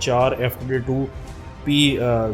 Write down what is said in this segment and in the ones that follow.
4 F-22P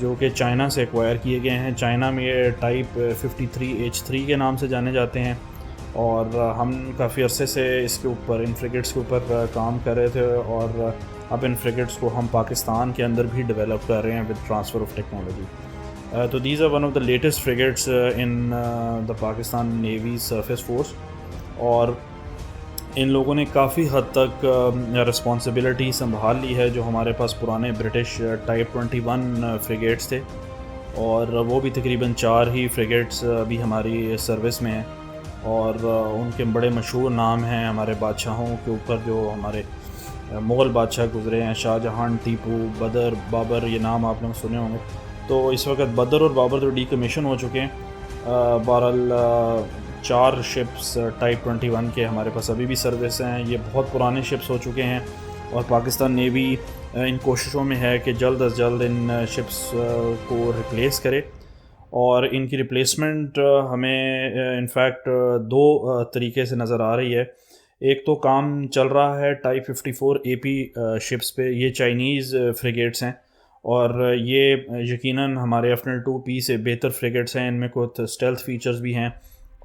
جو کہ China سے ایکوائر کیے گئے ہیں. چائنا میں یہ ٹائپ 53H3 کے نام سے جانے جاتے ہیں, اور ہم کافی عرصے سے اس کے اوپر ان فریگیٹس کے اوپر کام کر رہے تھے, اور اب ان فریگیٹس کو ہم پاکستان کے اندر بھی ڈیولپ کر رہے ہیں ود ٹرانسفر آف ٹیکنالوجی. تو these are one of the latest frigates in the Pakistan navy surface force, اور ان لوگوں نے کافی حد تک رسپانسبلٹی سنبھال لی ہے جو ہمارے پاس پرانے برٹش ٹائپ 21 فریگیٹس تھے, اور وہ بھی تقریباً 4 ہی فریگیٹس ابھی ہماری سروس میں ہیں, اور ان کے بڑے مشہور نام ہیں ہمارے بادشاہوں کے اوپر جو ہمارے مغل بادشاہ گزرے ہیں, شاہ جہان, ٹیپو, بدر, بابر, یہ نام آپ نے سنے ہوں گے. تو اس وقت بدر اور بابر تو ڈی کمیشن ہو چکے ہیں. بہرحال 4 شپس ٹائپ 21 کے ہمارے پاس ابھی بھی سروس ہیں. یہ بہت پرانے شپس ہو چکے ہیں, اور پاکستان نیوی ان کوششوں میں ہے کہ جلد از جلد ان شپس کو ریپلیس کرے, اور ان کی ریپلیسمنٹ ہمیں انفیکٹ 2 طریقے سے نظر آ رہی ہے. ایک تو کام چل رہا ہے ٹائپ 54 AP شپس پہ. یہ چائنیز فریگیٹس ہیں, اور یہ یقیناً ہمارے افنل 2P سے بہتر فریگیٹس ہیں. ان میں کچھ اسٹیلتھ فیچرز بھی ہیں,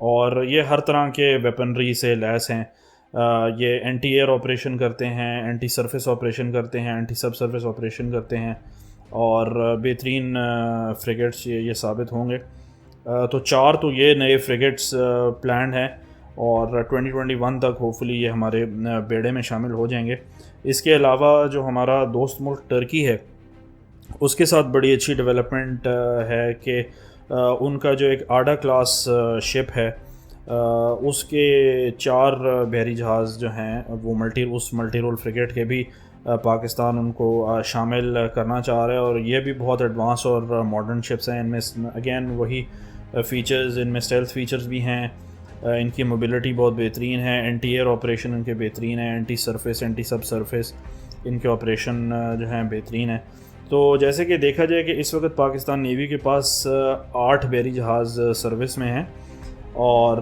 اور یہ ہر طرح کے ویپنری سے لیس ہیں. یہ اینٹی ایئر آپریشن کرتے ہیں, اینٹی سرفیس آپریشن کرتے ہیں, اینٹی سب سرفیس آپریشن کرتے ہیں, اور بہترین فریگیٹس یہ ثابت ہوں گے. تو 4 تو یہ نئے فریگیٹس پلانڈ ہیں, اور 2021 تک ہوپفلی یہ ہمارے بیڑے میں شامل ہو جائیں گے. اس کے علاوہ جو ہمارا دوست ملک ٹرکی ہے, اس کے ساتھ بڑی اچھی ڈیولپمنٹ ہے کہ ان کا جو ایک آڈا کلاس شپ ہے, اس کے 4 بحری جہاز جو ہیں وہ ملٹی رول فریگیٹ کے بھی پاکستان ان کو شامل کرنا چاہ رہا ہے. اور یہ بھی بہت ایڈوانس اور ماڈرن شپس ہیں. ان میں اگین وہی فیچرز, ان میں اسٹیلتھ فیچرز بھی ہیں, ان کی موبلٹی بہت بہترین ہے, اینٹی ایئر آپریشن ان کے بہترین ہیں, اینٹی سرفیس, اینٹی سب سرفیس ان کے آپریشن جو ہیں بہترین ہیں. تو جیسے کہ دیکھا جائے کہ اس وقت پاکستان نیوی کے پاس 8 بحری جہاز سروس میں ہیں, اور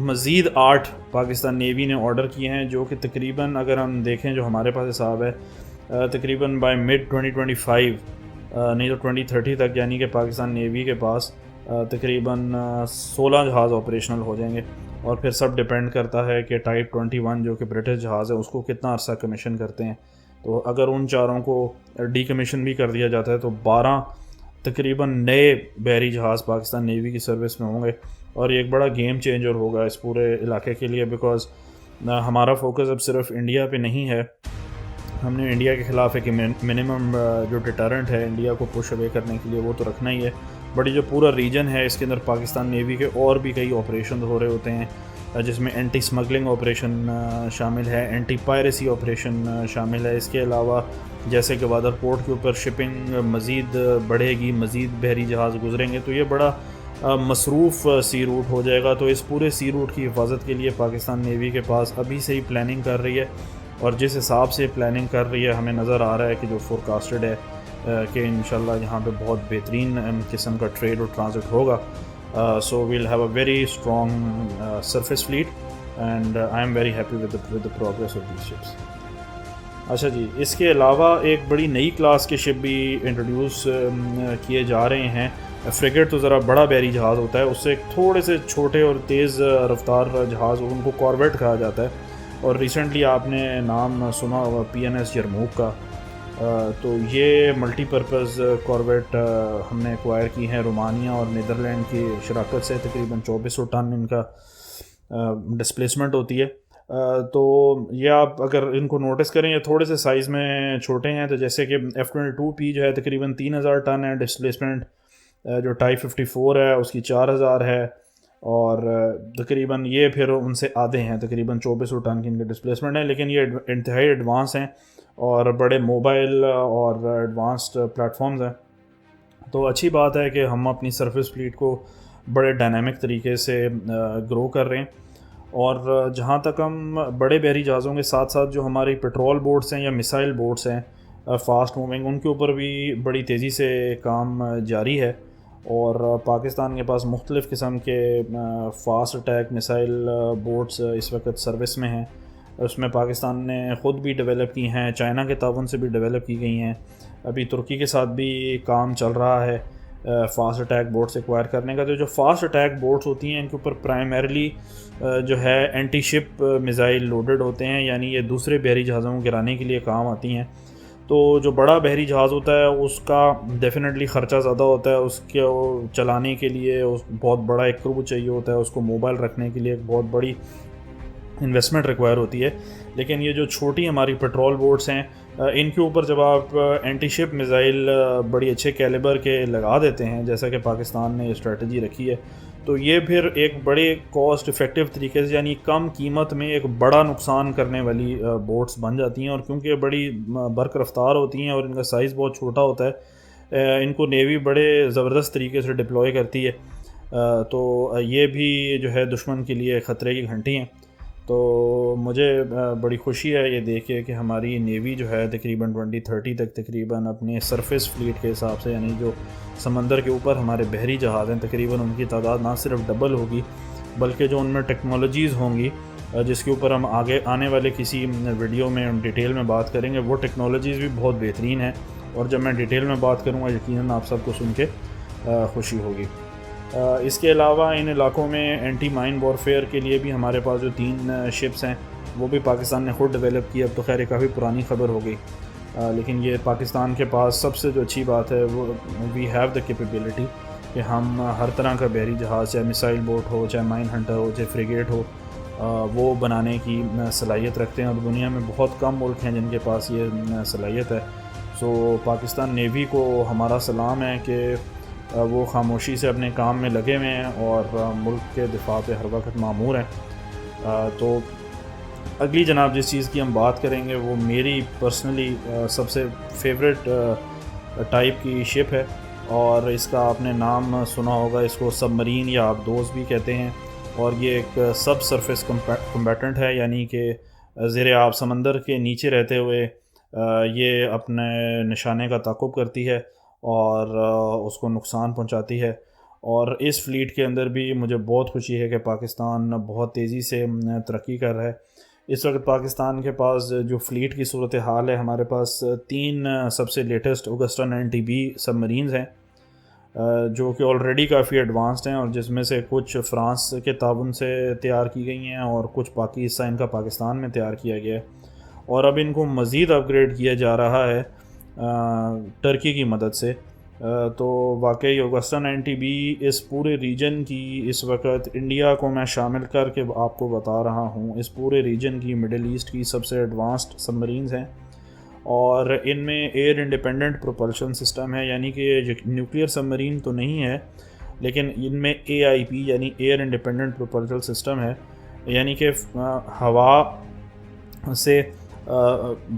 مزید 8 پاکستان نیوی نے آرڈر کیے ہیں, جو کہ تقریباً اگر ہم دیکھیں جو ہمارے پاس حساب ہے تقریباً بائی مڈ 2025 نہیں تو 2030 تک, یعنی کہ پاکستان نیوی کے پاس تقریباً 16 جہاز آپریشنل ہو جائیں گے. اور پھر سب ڈپینڈ کرتا ہے کہ ٹائپ 21 جو کہ برٹش جہاز ہے اس کو کتنا عرصہ کمیشن کرتے ہیں. تو اگر ان 4 کو ڈی کمیشن بھی کر دیا جاتا ہے تو 12 تقریباً نئے بحری جہاز پاکستان نیوی کی سروس میں ہوں گے, اور یہ ایک بڑا گیم چینجر ہوگا اس پورے علاقے کے لیے. بیکاز ہمارا فوکس اب صرف انڈیا پہ نہیں ہے, ہم نے انڈیا کے خلاف ایک منیمم جو ڈیٹرنٹ ہے انڈیا کو پش اوے کرنے کے لیے وہ تو رکھنا ہی ہے, بٹ جو پورا ریجن ہے اس کے اندر پاکستان نیوی کے اور بھی کئی آپریشن ہو رہے ہوتے ہیں, جس میں اینٹی اسمگلنگ آپریشن شامل ہے, اینٹی پائریسی آپریشن شامل ہے. اس کے علاوہ جیسے کہ گوادر پورٹ کے اوپر شپنگ مزید بڑھے گی, مزید بحری جہاز گزریں گے, تو یہ بڑا مصروف سی روٹ ہو جائے گا. تو اس پورے سی روٹ کی حفاظت کے لیے پاکستان نیوی کے پاس ابھی سے ہی پلاننگ کر رہی ہے, اور جس حساب سے پلاننگ کر رہی ہے ہمیں نظر آ رہا ہے کہ جو فورکاسٹڈ ہے کہ انشاءاللہ یہاں پہ بہت بہترین قسم کا ٹریڈ اور ٹرانزٹ ہوگا. So we'll have a very strong surface fleet, and I am very happy with the progress of these ships. اچھا جی, اس کے علاوہ ایک بڑی نئی کلاس کے شپ بھی انٹروڈیوس کیے جا رہے ہیں. فریگیٹ تو ذرا بڑا بحری جہاز ہوتا ہے, اس سے ایک تھوڑے سے چھوٹے اور تیز رفتار جہاز, ان کو کارویٹ کہا جاتا ہے. اور ریسنٹلی آپ نے نام سنا ہوگا PNS یرموک کا. تو یہ ملٹی پرپز کارویٹ ہم نے ایکوائر کی ہیں رومانیہ اور نیدرلینڈ کی شراکت سے. تقریباً 2400 ٹن ان کا ڈسپلیسمنٹ ہوتی ہے. تو یہ آپ اگر ان کو نوٹس کریں, یہ تھوڑے سے سائز میں چھوٹے ہیں. تو جیسے کہ F-22P جو ہے تقریباً 3000 ٹن ہے ڈسپلیسمنٹ, جو ٹائپ 54 ہے اس کی 4000 ہے, اور تقریباً یہ پھر ان سے آدھے ہیں, تقریباً 2400 ٹن کی ان کے ڈسپلیسمنٹ ہے. لیکن یہ انتہائی ایڈوانس ہیں اور بڑے موبائل اور ایڈوانسڈ پلیٹ فارمز ہیں. تو اچھی بات ہے کہ ہم اپنی سرفیس فلیٹ کو بڑے ڈائنامک طریقے سے گرو کر رہے ہیں. اور جہاں تک ہم بڑے بحری جہازوں کے ساتھ ساتھ جو ہماری پیٹرول بوٹس ہیں یا میسائل بوٹس ہیں فاسٹ موونگ, ان کے اوپر بھی بڑی تیزی سے کام جاری ہے. اور پاکستان کے پاس مختلف قسم کے فاسٹ اٹیک میسائل بوٹس اس وقت سروس میں ہیں. اس میں پاکستان نے خود بھی ڈیولپ کی ہیں, چائنا کے تعاون سے بھی ڈیولپ کی گئی ہیں. ابھی ترکی کے ساتھ بھی کام چل رہا ہے فاسٹ اٹیک بوٹس ایکوائر کرنے کا. تو جو فاسٹ اٹیک بوٹس ہوتی ہیں ان کے اوپر پرائمریلی جو ہے اینٹی شپ میزائل لوڈڈ ہوتے ہیں, یعنی یہ دوسرے بحری جہازوں کو گرانے کے لیے کام آتی ہیں. تو جو بڑا بحری جہاز ہوتا ہے اس کا ڈیفینیٹلی خرچہ زیادہ ہوتا ہے, اس کو چلانے کے لیے بہت بڑا ایک کرو چاہیے ہوتا ہے, اس کو موبائل رکھنے کے لیے ایک بہت بڑی انویسٹمنٹ ریکوائر ہوتی ہے. لیکن یہ جو چھوٹی ہماری پیٹرول بوٹس ہیں ان کے اوپر جب آپ اینٹی شپ میزائل بڑی اچھے کیلیبر کے لگا دیتے ہیں, جیسا کہ پاکستان نے اسٹریٹجی رکھی ہے, تو یہ پھر ایک بڑے کاسٹ افیکٹو طریقے سے یعنی کم قیمت میں ایک بڑا نقصان کرنے والی بوٹس بن جاتی ہیں. اور کیونکہ یہ بڑی برق رفتار ہوتی ہیں اور ان کا سائز بہت چھوٹا ہوتا ہے, ان کو نیوی بڑے زبردست طریقے سے ڈپلوائے کرتی ہے. تو یہ بھی جو ہے دشمن کے لیے خطرے کی گھنٹی ہیں. تو مجھے بڑی خوشی ہے یہ دیکھ کے کہ ہماری نیوی جو ہے تقریباً 2030 تک تقریباً اپنے سرفیس فلیٹ کے حساب سے, یعنی جو سمندر کے اوپر ہمارے بحری جہاز ہیں, تقریباً ان کی تعداد نہ صرف ڈبل ہوگی بلکہ جو ان میں ٹیکنالوجیز ہوں گی جس کے اوپر ہم آگے آنے والے کسی ویڈیو میں ڈیٹیل میں بات کریں گے, وہ ٹیکنالوجیز بھی بہت بہترین ہیں. اور جب میں ڈیٹیل میں بات کروں گا یقیناً آپ سب کو سن کے خوشی ہوگی. اس کے علاوہ ان علاقوں میں اینٹی مائن وارفیئر کے لیے بھی ہمارے پاس جو 3 شپس ہیں وہ بھی پاکستان نے خود ڈیولپ کی. اب تو خیر کافی پرانی خبر ہو گئی, لیکن یہ پاکستان کے پاس سب سے جو اچھی بات ہے وہ وی ہیو دا کیپیبلٹی کہ ہم ہر طرح کا بحری جہاز, چاہے میسائل بوٹ ہو, چاہے مائن ہنٹر ہو, چاہے فریگیٹ ہو, وہ بنانے کی صلاحیت رکھتے ہیں. اور دنیا میں بہت کم ملک ہیں جن کے پاس یہ صلاحیت ہے. سو پاکستان نیوی کو ہمارا سلام ہے کہ وہ خاموشی سے اپنے کام میں لگے ہوئے ہیں اور ملک کے دفاع پہ ہر وقت مامور ہیں. تو اگلی جناب جس چیز کی ہم بات کریں گے وہ میری پرسنلی سب سے فیوریٹ ٹائپ کی شپ ہے, اور اس کا آپ نے نام سنا ہوگا, اس کو سب مرین یا آبدوز بھی کہتے ہیں. اور یہ ایک سب سرفیس کمبیٹنٹ ہے, یعنی کہ زیر آب سمندر کے نیچے رہتے ہوئے یہ اپنے نشانے کا تعاقب کرتی ہے اور اس کو نقصان پہنچاتی ہے. اور اس فلیٹ کے اندر بھی مجھے بہت خوشی ہے کہ پاکستان بہت تیزی سے ترقی کر رہا ہے. اس وقت پاکستان کے پاس جو فلیٹ کی صورتحال ہے, ہمارے پاس 3 سب سے لیٹسٹ اوگسٹا 90B سب مرینز ہیں جو کہ آلریڈی کافی ایڈوانسڈ ہیں, اور جس میں سے کچھ فرانس کے تعاون سے تیار کی گئی ہیں اور کچھ باقی حصہ ان کا پاکستان میں تیار کیا گیا ہے. اور اب ان کو مزید اپ گریڈ کیا جا رہا ہے ٹرکی کی مدد سے. تو واقعی اوگسٹا 90B اس پورے ریجن کی, اس وقت انڈیا کو میں شامل کر کے آپ کو بتا رہا ہوں, اس پورے ریجن کی, مڈل ایسٹ کی سب سے ایڈوانسڈ سب مرینز ہیں. اور ان میں ایئر انڈیپینڈنٹ پروپلشن سسٹم ہے, یعنی کہ نیوکلیئر سب مرین تو نہیں ہے لیکن ان میں AIP یعنی ایئر انڈیپینڈنٹ پروپلشن سسٹم ہے, یعنی کہ ہوا سے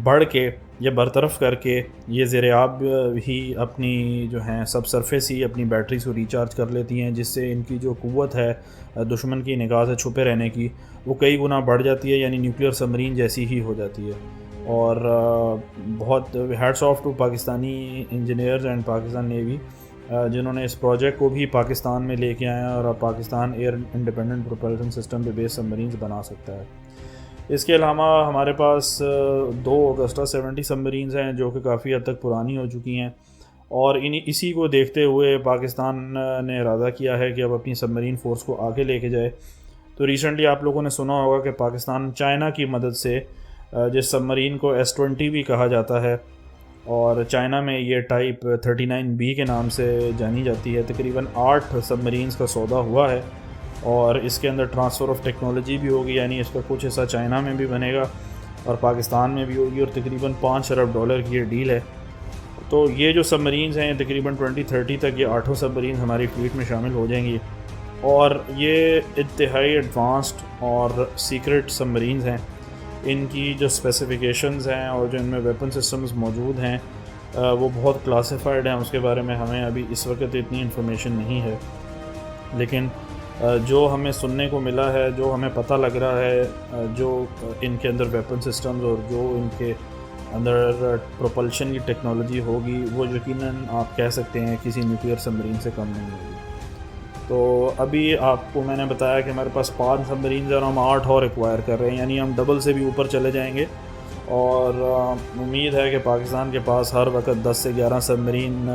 بڑھ کے یا برطرف کر کے یہ زیر آب ہی اپنی جو ہیں سب سرفیس ہی اپنی بیٹریز کو ریچارج کر لیتی ہیں, جس سے ان کی جو قوت ہے دشمن کی نگاہ سے چھپے رہنے کی وہ کئی گنا بڑھ جاتی ہے, یعنی نیوکلیئر سب مرین جیسی ہی ہو جاتی ہے. اور بہت hats of two Pakistani engineers and Pakistan navy جنہوں نے اس پروجیکٹ کو بھی پاکستان میں لے کے آئے ہیں, اور اب Pakistan air independent propulsion system پہ بیس سب مرینز بنا سکتا ہے. اس کے علاوہ ہمارے پاس 2 اوگسٹا 70 سب مرینز ہیں جو کہ کافی حد تک پرانی ہو چکی ہیں, اور اسی کو دیکھتے ہوئے پاکستان نے ارادہ کیا ہے کہ اب اپنی سب مرین فورس کو آگے لے کے جائے. تو ریسنٹلی آپ لوگوں نے سنا ہوگا کہ پاکستان چائنا کی مدد سے جس سب مرین کو S-20 بھی کہا جاتا ہے, اور چائنا میں یہ ٹائپ 39B کے نام سے جانی جاتی ہے, تقریباً 8 سب مرینز کا سودا ہوا ہے. اور اس کے اندر ٹرانسفر آف ٹیکنالوجی بھی ہوگی, یعنی اس کا کچھ حصہ چائنا میں بھی بنے گا اور پاکستان میں بھی ہوگی, اور تقریباً $5 ارب کی یہ ڈیل ہے. تو یہ جو سب مرینز ہیں تقریباً 2030 تک یہ 8 سب مرینز ہماری فلیٹ میں شامل ہو جائیں گی, اور یہ انتہائی ایڈوانسڈ اور سیکرٹ سب مرینز ہیں. ان کی جو اسپیسیفیکیشنز ہیں اور جو ان میں ویپن سسٹمز موجود ہیں وہ بہت کلاسیفائڈ ہیں, اس کے بارے میں ہمیں ابھی اس وقت اتنی انفارمیشن نہیں ہے, لیکن جو ہمیں سننے کو ملا ہے, جو ہمیں پتہ لگ رہا ہے, جو ان کے اندر ویپن سسٹمز اور جو ان کے اندر پروپلشن کی ٹیکنالوجی ہوگی وہ یقیناً آپ کہہ سکتے ہیں کسی نیوکلیئر سب مرین سے کم نہیں ہوگی. تو ابھی آپ کو میں نے بتایا کہ ہمارے پاس 5 سب مرینز اور ہم 8 اور ایکوائر کر رہے ہیں, یعنی ہم ڈبل سے بھی اوپر چلے جائیں گے. اور امید ہے کہ پاکستان کے پاس ہر وقت 10 سے 11 سب مرین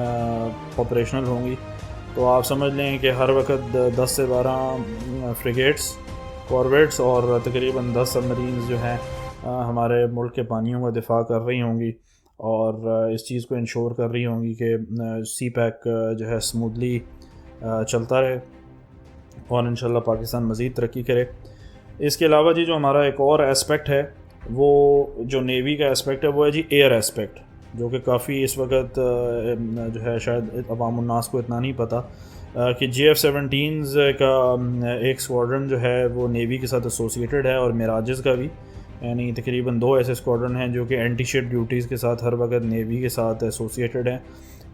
آپریشنل ہوں گی. تو آپ سمجھ لیں کہ ہر وقت 10 سے 12 فریگیٹس، کورویٹس اور تقریباً 10 سب مرینز جو ہیں ہمارے ملک کے پانیوں کا دفاع کر رہی ہوں گی، اور اس چیز کو انشور کر رہی ہوں گی کہ سی پیک جو ہے سموتھلی چلتا رہے، اور انشاءاللہ پاکستان مزید ترقی کرے. اس کے علاوہ جو ہمارا ایک اور اسپیکٹ ہے، وہ جو نیوی کا اسپیکٹ ہے وہ ہے ایئر اسپیکٹ، جو کہ کافی اس وقت جو ہے شاید عوام الناس کو اتنا نہیں پتہ کہ GF-17 کا ایک اسکواڈرن جو ہے وہ نیوی کے ساتھ ایسوسیٹڈ ہے، اور میراجز کا بھی، یعنی تقریباً 2 ایسے اسکواڈرن ہیں جو کہ اینٹی شپ ڈیوٹیز کے ساتھ ہر وقت نیوی کے ساتھ ایسوسیٹڈ ہیں.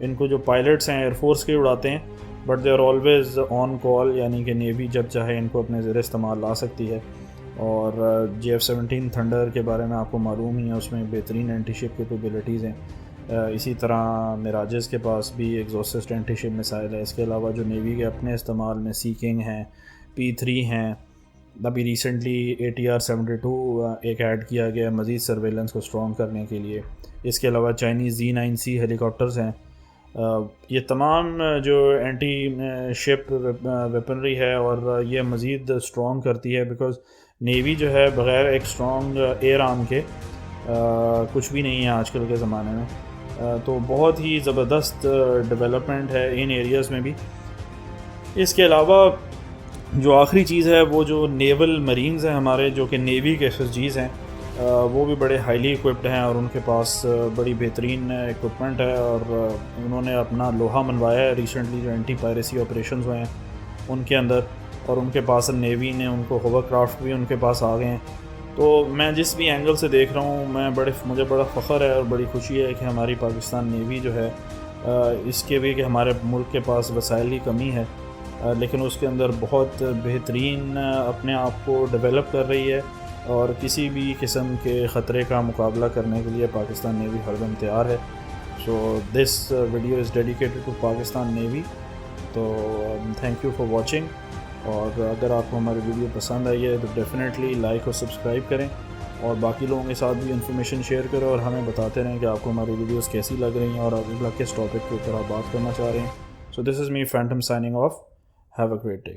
ان کو جو پائلٹس ہیں ایئر فورس کے اڑاتے ہیں، but they are always on call, یعنی کہ نیوی جب چاہے ان کو اپنے زیر استعمال لا سکتی ہے. اور GF-17 تھنڈر کے بارے میں آپ کو معلوم ہی ہے، اس میں بہترین اینٹی شپ کیپیبلٹیز ہیں. اسی طرح میراجز کے پاس بھی ایگزاسسٹ اینٹی شپ میسائل ہے. اس کے علاوہ جو نیوی کے اپنے استعمال میں سی کنگ ہیں، P3 ہیں، ابھی ریسنٹلی ATR-72 ایک ایڈ کیا گیا مزید سرویلنس کو اسٹرانگ کرنے کے لیے. اس کے علاوہ چائنیز Z9C ہیلی کاپٹرز ہیں. یہ تمام جو اینٹی شپ ویپنری ہے، اور یہ مزید اسٹرانگ کرتی ہے، بیکاز نیوی جو ہے بغیر ایک اسٹرانگ ایئر آرم کے کچھ بھی نہیں ہے آج کل کے زمانے میں. تو بہت ہی زبردست ڈیولپمنٹ ہے ان ایریاز میں بھی. اس کے علاوہ جو آخری چیز ہے وہ جو نیول مرینز ہیں ہمارے، جو کہ نیوی کے SSGs ہیں، وہ بھی بڑے ہائیلی اکوپڈ ہیں، اور ان کے پاس بڑی بہترین اکوپمنٹ ہے، اور انہوں نے اپنا لوہا منوایا ہے ریسنٹلی جو اینٹی پائریسی آپریشنز ہوئے ہیں ان کے اندر، اور ان کے پاس نیوی نے ان کو ہوور کرافٹ بھی ان کے پاس آ گئے ہیں. تو میں جس بھی اینگل سے دیکھ رہا ہوں، مجھے بڑا فخر ہے اور بڑی خوشی ہے کہ ہماری پاکستان نیوی جو ہے، اس کے بھی کہ ہمارے ملک کے پاس وسائل کی کمی ہے، لیکن اس کے اندر بہت بہترین اپنے آپ کو ڈیولپ کر رہی ہے، اور کسی بھی قسم کے خطرے کا مقابلہ کرنے کے لیے پاکستان نیوی ہر دم تیار ہے. So this video is dedicated to Pakistan navy. تو تھینک یو فار واچنگ، اور اگر آپ کو ہماری ویڈیو پسند آئی ہے تو ڈیفینیٹلی لائک اور سبسکرائب کریں، اور باقی لوگوں کے ساتھ بھی انفارمیشن شیئر کریں، اور ہمیں بتاتے رہیں کہ آپ کو ہماری ویڈیوز کیسی لگ رہی ہیں، اور اگلا کس ٹاپک کے اوپر آپ بات کرنا چاہ رہے ہیں. So this is me Phantom signing off. Have a great day.